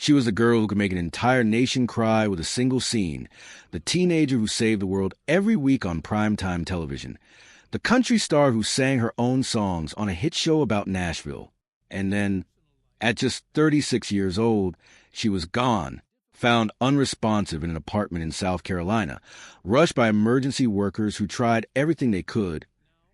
She was the girl who could make an entire nation cry with a single scene, the teenager who saved the world every week on primetime television, the country star who sang her own songs on a hit show about Nashville. And then, at just 36 years old, she was gone, found unresponsive in an apartment in South Carolina, rushed by emergency workers who tried everything they could,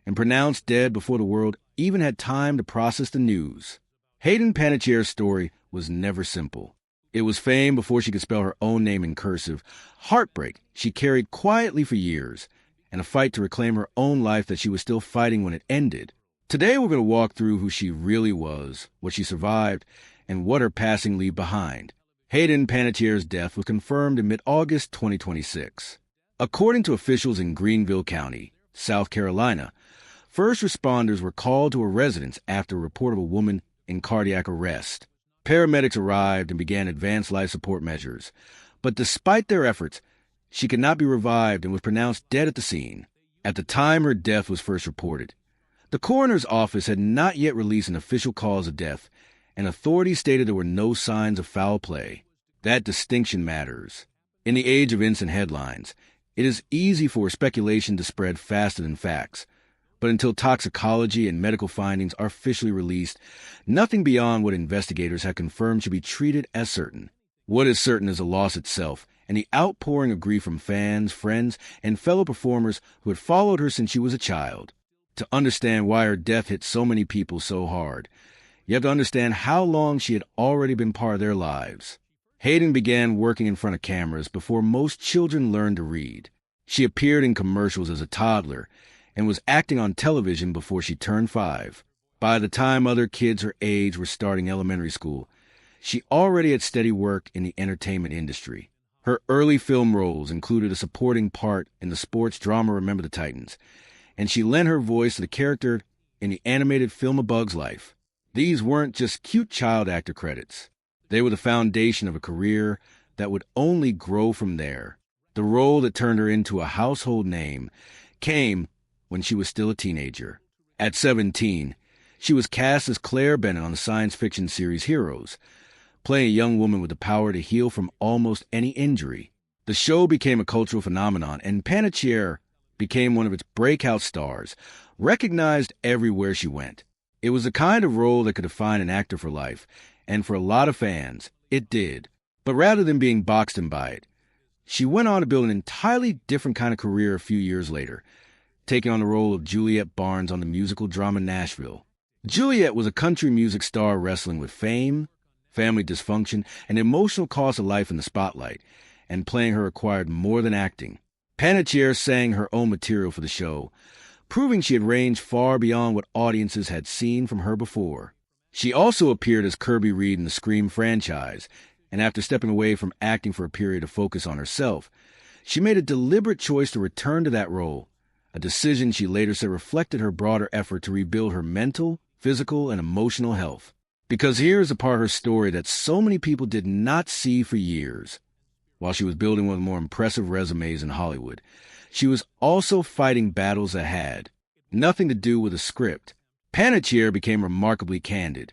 and pronounced dead before the world even had time to process the news. Hayden Panettiere's story was never simple. It was fame before she could spell her own name in cursive, heartbreak she carried quietly for years, and a fight to reclaim her own life that she was still fighting when it ended. Today we're going to walk through who she really was, what she survived, and what her passing left behind. Hayden Panettiere's death was confirmed in mid-August 2026. According to officials in Greenville County, South Carolina, first responders were called to a residence after a report of a woman in cardiac arrest. Paramedics arrived and began advanced life support measures. But despite their efforts, she could not be revived and was pronounced dead at the scene. At the time her death was first reported, the coroner's office had not yet released an official cause of death, and authorities stated there were no signs of foul play. That distinction matters. In the age of instant headlines, it is easy for speculation to spread faster than facts. But until toxicology and medical findings are officially released, nothing beyond what investigators have confirmed should be treated as certain. What is certain is the loss itself, and the outpouring of grief from fans, friends, and fellow performers who had followed her since she was a child. To understand why her death hit so many people so hard, you have to understand how long she had already been part of their lives. Hayden began working in front of cameras before most children learned to read. She appeared in commercials as a toddler and was acting on television before she turned 5. By the time other kids her age were starting elementary school, she already had steady work in the entertainment industry. Her early film roles included a supporting part in the sports drama Remember the Titans, and she lent her voice to the character in the animated film A Bug's Life. These weren't just cute child actor credits. They were the foundation of a career that would only grow from there. The role that turned her into a household name came when she was still a teenager. At 17, she was cast as Claire Bennett on the science fiction series Heroes, playing a young woman with the power to heal from almost any injury. The show became a cultural phenomenon, and Panettiere became one of its breakout stars, recognized everywhere she went. It was the kind of role that could define an actor for life, and for a lot of fans, it did. But rather than being boxed in by it, she went on to build an entirely different kind of career a few years later, taking on the role of Juliet Barnes on the musical drama Nashville. Juliet was a country music star wrestling with fame, family dysfunction, and emotional cost of life in the spotlight, and playing her required more than acting. Panettiere sang her own material for the show, proving she had ranged far beyond what audiences had seen from her before. She also appeared as Kirby Reed in the Scream franchise, and after stepping away from acting for a period to focus on herself, she made a deliberate choice to return to that role, a decision she later said reflected her broader effort to rebuild her mental, physical, and emotional health. Because here's a part of her story that so many people did not see for years. While she was building one of the more impressive resumes in Hollywood, she was also fighting battles that had nothing to do with a script. Panettiere became remarkably candid,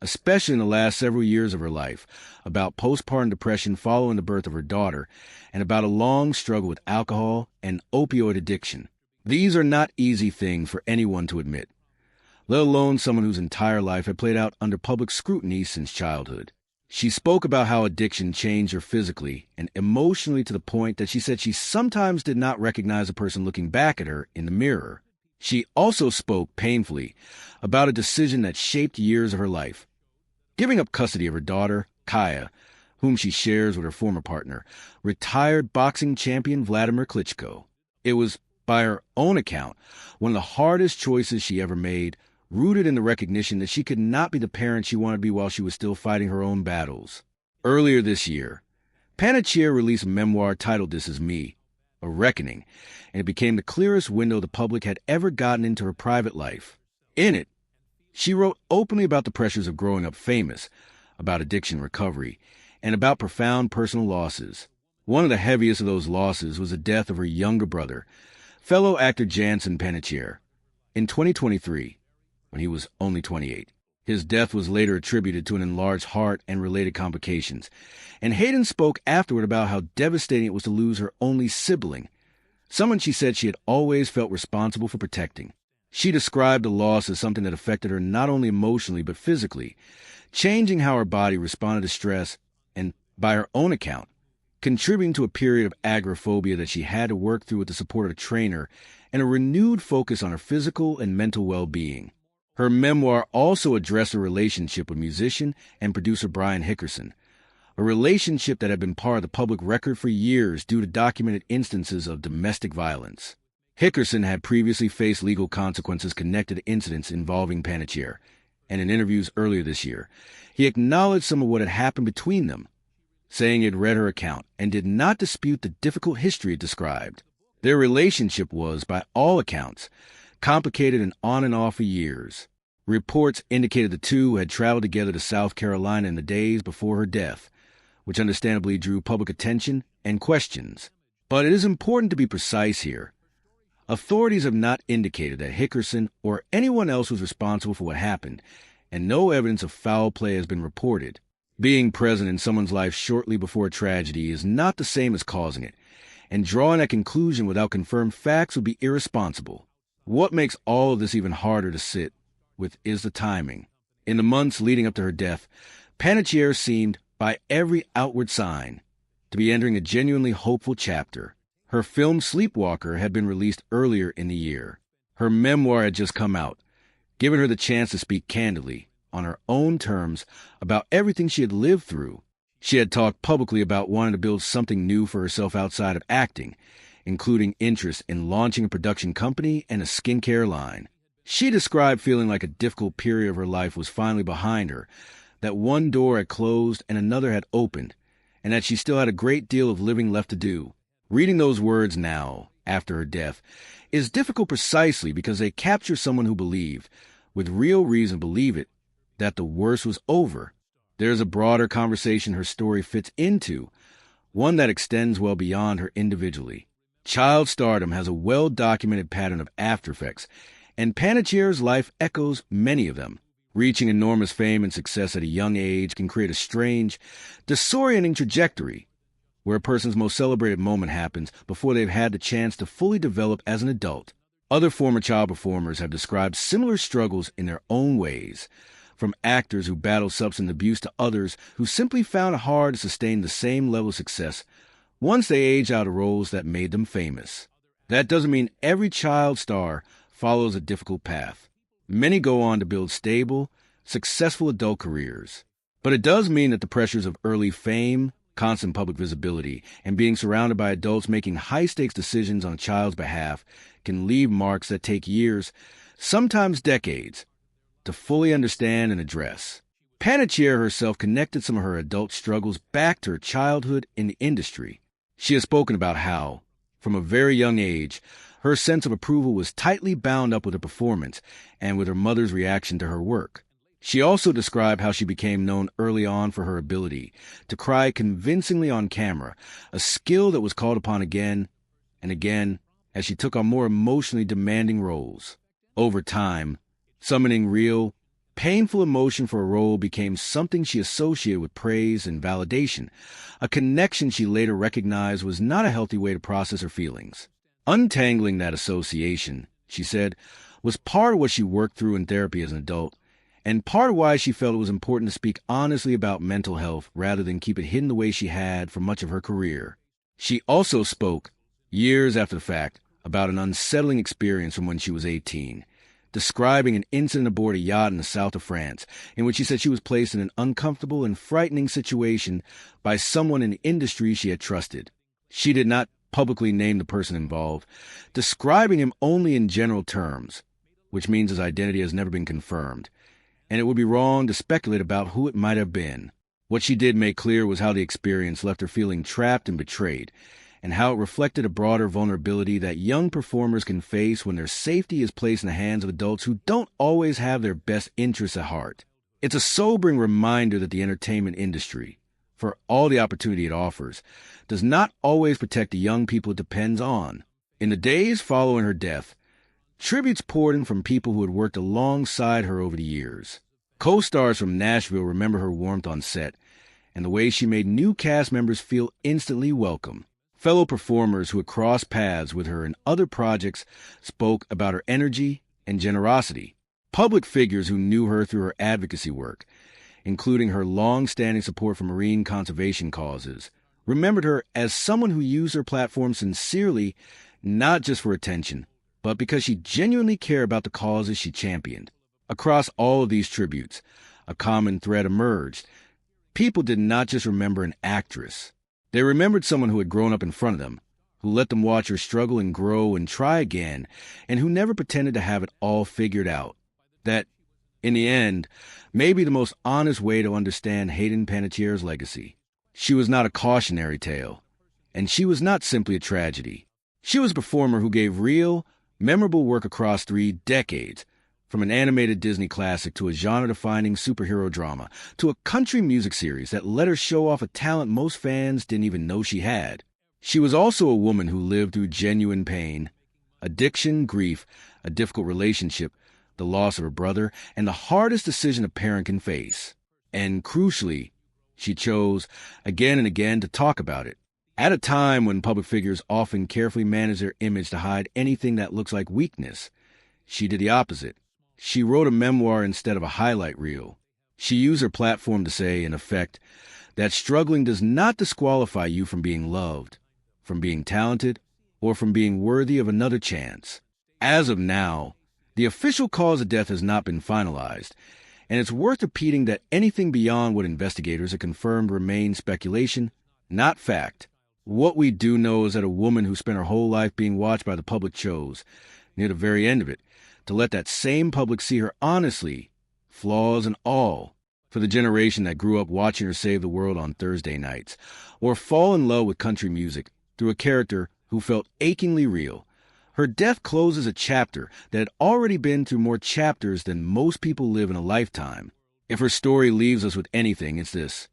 especially in the last several years of her life, about postpartum depression following the birth of her daughter, and about a long struggle with alcohol and opioid addiction. These are not easy things for anyone to admit, let alone someone whose entire life had played out under public scrutiny since childhood. She spoke about how addiction changed her physically and emotionally to the point that she said she sometimes did not recognize a person looking back at her in the mirror. She also spoke painfully about a decision that shaped years of her life, giving up custody of her daughter, Kaya, whom she shares with her former partner, retired boxing champion Vladimir Klitschko. It was, by her own account, one of the hardest choices she ever made, rooted in the recognition that she could not be the parent she wanted to be while she was still fighting her own battles. Earlier this year, Panettiere released a memoir titled This Is Me, A Reckoning, and it became the clearest window the public had ever gotten into her private life. In it, she wrote openly about the pressures of growing up famous, about addiction recovery, and about profound personal losses. One of the heaviest of those losses was the death of her younger brother, fellow actor Jansen Panettiere, in 2023, when he was only 28. His death was later attributed to an enlarged heart and related complications, and Hayden spoke afterward about how devastating it was to lose her only sibling, someone she said she had always felt responsible for protecting. She described the loss as something that affected her not only emotionally but physically, changing how her body responded to stress and, by her own account, contributing to a period of agoraphobia that she had to work through with the support of a trainer and a renewed focus on her physical and mental well-being. Her memoir also addressed her relationship with musician and producer Brian Hickerson, a relationship that had been part of the public record for years due to documented instances of domestic violence. Hickerson had previously faced legal consequences connected to incidents involving Panettiere, and in interviews earlier this year, he acknowledged some of what had happened between them, saying he had read her account and did not dispute the difficult history it described. Their relationship was, by all accounts, complicated and on and off for years. Reports indicated the two had traveled together to South Carolina in the days before her death, which understandably drew public attention and questions. But it is important to be precise here. Authorities have not indicated that Hickerson or anyone else was responsible for what happened, and no evidence of foul play has been reported. Being present in someone's life shortly before a tragedy is not the same as causing it, and drawing a conclusion without confirmed facts would be irresponsible. What makes all of this even harder to sit with is the timing. In the months leading up to her death, Panettiere seemed, by every outward sign, to be entering a genuinely hopeful chapter. Her film Sleepwalker had been released earlier in the year. Her memoir had just come out, giving her the chance to speak candidly, on her own terms, about everything she had lived through. She had talked publicly about wanting to build something new for herself outside of acting, including interest in launching a production company and a skincare line. She described feeling like a difficult period of her life was finally behind her, that one door had closed and another had opened, and that she still had a great deal of living left to do. Reading those words now, after her death, is difficult precisely because they capture someone who believed, with real reason believe it, that the worst was over. There is a broader conversation her story fits into, one that extends well beyond her individually. Child stardom has a well-documented pattern of aftereffects, and Panettiere's life echoes many of them. Reaching enormous fame and success at a young age can create a strange, disorienting trajectory, where a person's most celebrated moment happens before they've had the chance to fully develop as an adult. Other former child performers have described similar struggles in their own ways, from actors who battled substance abuse to others who simply found it hard to sustain the same level of success once they aged out of roles that made them famous. That doesn't mean every child star follows a difficult path. Many go on to build stable, successful adult careers. But it does mean that the pressures of early fame, constant public visibility, and being surrounded by adults making high-stakes decisions on a child's behalf can leave marks that take years, sometimes decades, to fully understand and address. Panettiere herself connected some of her adult struggles back to her childhood in the industry. She has spoken about how, from a very young age, her sense of approval was tightly bound up with her performance and with her mother's reaction to her work. She also described how she became known early on for her ability to cry convincingly on camera, a skill that was called upon again and again as she took on more emotionally demanding roles. Over time, summoning real, painful emotion for a role became something she associated with praise and validation, a connection she later recognized was not a healthy way to process her feelings. Untangling that association, she said, was part of what she worked through in therapy as an adult, and part of why she felt it was important to speak honestly about mental health rather than keep it hidden the way she had for much of her career. She also spoke, years after the fact, about an unsettling experience from when she was 18, describing an incident aboard a yacht in the south of France, in which she said she was placed in an uncomfortable and frightening situation by someone in the industry she had trusted. She did not publicly name the person involved, describing him only in general terms, which means his identity has never been confirmed, and it would be wrong to speculate about who it might have been. What she did make clear was how the experience left her feeling trapped and betrayed, and how it reflected a broader vulnerability that young performers can face when their safety is placed in the hands of adults who don't always have their best interests at heart. It's a sobering reminder that the entertainment industry, for all the opportunity it offers, does not always protect the young people it depends on. In the days following her death, tributes poured in from people who had worked alongside her over the years. Co-stars from Nashville remember her warmth on set and the way she made new cast members feel instantly welcome. Fellow performers who had crossed paths with her in other projects spoke about her energy and generosity. Public figures who knew her through her advocacy work, including her long-standing support for marine conservation causes, remembered her as someone who used her platform sincerely, not just for attention, but because she genuinely cared about the causes she championed. Across all of these tributes, a common thread emerged. People did not just remember an actress. They remembered someone who had grown up in front of them, who let them watch her struggle and grow and try again, and who never pretended to have it all figured out. That, in the end, may be the most honest way to understand Hayden Panettiere's legacy. She was not a cautionary tale, and she was not simply a tragedy. She was a performer who gave real, memorable work across 3 decades, from an animated Disney classic to a genre-defining superhero drama to a country music series that let her show off a talent most fans didn't even know she had. She was also a woman who lived through genuine pain, addiction, grief, a difficult relationship, the loss of her brother, and the hardest decision a parent can face. And crucially, she chose again and again to talk about it. At a time when public figures often carefully manage their image to hide anything that looks like weakness, she did the opposite. She wrote a memoir instead of a highlight reel. She used her platform to say, in effect, that struggling does not disqualify you from being loved, from being talented, or from being worthy of another chance. As of now, the official cause of death has not been finalized, and it's worth repeating that anything beyond what investigators have confirmed remains speculation, not fact. What we do know is that a woman who spent her whole life being watched by the public chose, near the very end of it, to let that same public see her honestly, flaws and all. For the generation that grew up watching her save the world on Thursday nights, or fall in love with country music through a character who felt achingly real, her death closes a chapter that had already been through more chapters than most people live in a lifetime. If her story leaves us with anything, it's this: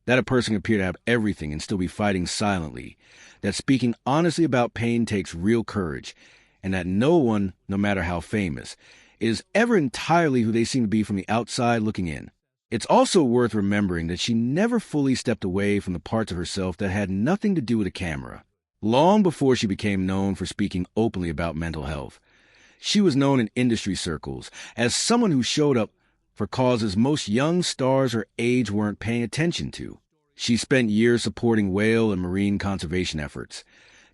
that a person can appear to have everything and still be fighting silently, that speaking honestly about pain takes real courage, and that no one, no matter how famous, is ever entirely who they seem to be from the outside looking in. It's also worth remembering that she never fully stepped away from the parts of herself that had nothing to do with a camera. Long before she became known for speaking openly about mental health, she was known in industry circles as someone who showed up for causes most young stars her age weren't paying attention to. She spent years supporting whale and marine conservation efforts,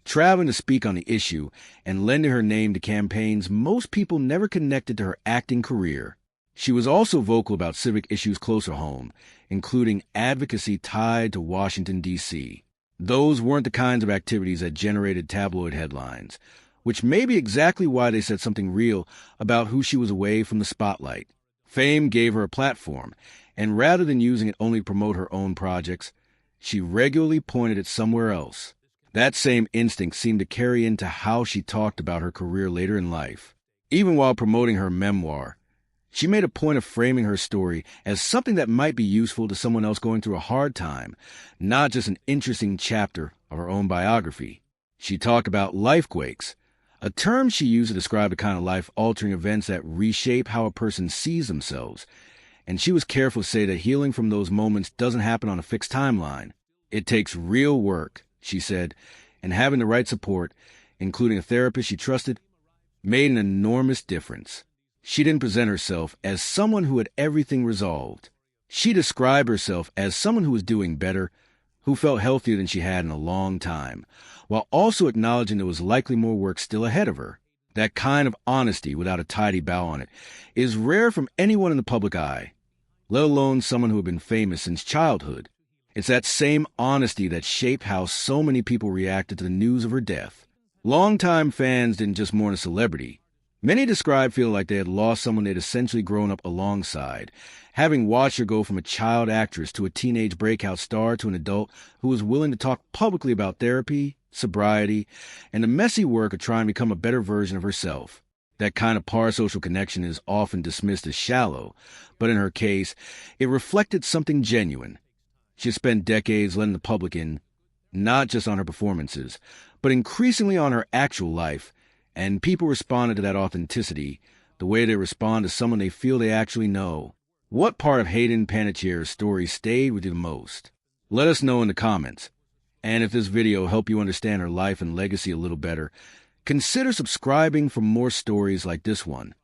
traveling to speak on the issue and lending her name to campaigns most people never connected to her acting career. She was also vocal about civic issues closer home, including advocacy tied to Washington, D.C. Those weren't the kinds of activities that generated tabloid headlines, which may be exactly why they said something real about who she was away from the spotlight. Fame gave her a platform, and rather than using it only to promote her own projects, she regularly pointed it somewhere else. That same instinct seemed to carry into how she talked about her career later in life. Even while promoting her memoir, she made a point of framing her story as something that might be useful to someone else going through a hard time, not just an interesting chapter of her own biography. She talked about lifequakes, a term she used to describe the kind of life-altering events that reshape how a person sees themselves. And she was careful to say that healing from those moments doesn't happen on a fixed timeline. It takes real work, she said, and having the right support, including a therapist she trusted, made an enormous difference. She didn't present herself as someone who had everything resolved. She described herself as someone who was doing better, who felt healthier than she had in a long time, while also acknowledging there was likely more work still ahead of her. That kind of honesty without a tidy bow on it is rare from anyone in the public eye, let alone someone who had been famous since childhood. It's that same honesty that shaped how so many people reacted to the news of her death. Longtime fans didn't just mourn a celebrity. Many described feeling like they had lost someone they'd essentially grown up alongside, having watched her go from a child actress to a teenage breakout star to an adult who was willing to talk publicly about therapy, sobriety, and the messy work of trying to become a better version of herself. That kind of parasocial connection is often dismissed as shallow, but in her case, it reflected something genuine. She had spent decades letting the public in, not just on her performances, but increasingly on her actual life, and people responded to that authenticity the way they respond to someone they feel they actually know. What part of Hayden Panettiere's story stayed with you the most? Let us know in the comments. And if this video helped you understand her life and legacy a little better, consider subscribing for more stories like this one.